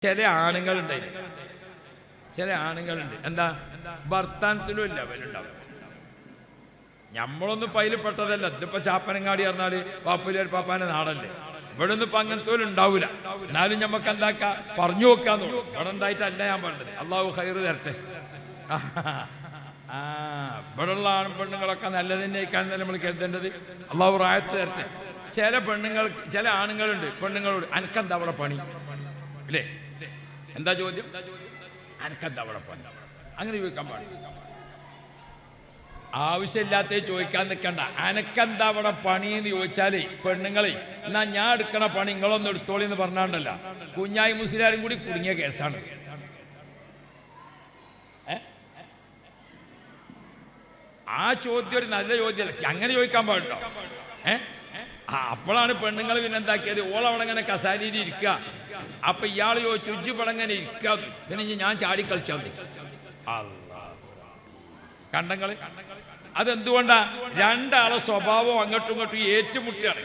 ചില ആണുങ്ങളുണ്ടായിരുന്നു, ചില ആണുങ്ങളുണ്ട് എന്താ ഭർത്താനത്തിലും ഇല്ല അവരുണ്ടാവും. നമ്മളൊന്നും പൈലിപ്പെട്ടതല്ല. ഇതിപ്പോ ചാപ്പനങ്ങാടി പറഞ്ഞാല് പാപ്പുലിയർ പാപ്പാന്റെ നാടല്ലേ. ഇവിടെ ഒന്നും ഇപ്പൊ അങ്ങനത്തെ ഉണ്ടാവൂല. എന്നാലും ഞമ്മക്ക് എന്താക്കാ പറഞ്ഞു നോക്കാന്ന് ഇവിടെ ഉണ്ടായിട്ടല്ല ഞാൻ പറഞ്ഞത്. അള്ളാഹു ഖൈറ് തരട്ടെ. ഇവിടെയുള്ള ആണും പെണ്ണുങ്ങളൊക്കെ നല്ലത് തന്നെയായിക്കാണ് നമ്മൾ കരുതേണ്ടത്. അള്ളാഹു റായത്ത് തരട്ടെ. ചില പെണ്ണുങ്ങൾ, ചില ആണുങ്ങളുണ്ട് പെണ്ണുങ്ങളോട് അനക്കെന്താ അവിടെ പണി അല്ലേ? എന്താ ചോദ്യം? അനക്കെന്താ അവിടെ പണി? അങ്ങനെ ചോദിക്കാൻ പാടില്ല. ആവശ്യമില്ലാത്ത ചോദിക്കാൻ നിൽക്കണ്ട. അനക്കെന്താ അവിടെ പണിയെന്ന് ചോദിച്ചാലേ പെണ്ണുങ്ങളെ എന്നാ ഞാൻ എടുക്കണ പണി നിങ്ങളൊന്നും എടുത്തോളി എന്ന് പറഞ്ഞാണ്ടല്ല, കുഞ്ഞായി മുസ്ലിയാരും കൂടി കുടുങ്ങിയ കേസാണ്. ആ ചോദ്യം ഒരു നല്ല ചോദ്യമല്ല. അങ്ങനെ ചോദിക്കാൻ പാടുണ്ടോ? അപ്പോഴാണ് പെണ്ണുങ്ങൾ പിന്നെന്താക്കിയത്, ഓളവിടെ അങ്ങനെ കസാലിയിൽ ഇരിക്കുക. അപ്പൊ ഇയാൾ ചോദിച്ചു ഉജ്ജുപടങ്ങനെ ഇരിക്കുക, പിന്നെ ഞാൻ ചാടിക്കളിച്ചാൽ കണ്ടങ്ങള്. അതെന്തുകൊണ്ടാ? രണ്ടാളെ സ്വഭാവം അങ്ങോട്ടും ഇങ്ങോട്ടും ഏറ്റുമുട്ടുകയാണ്.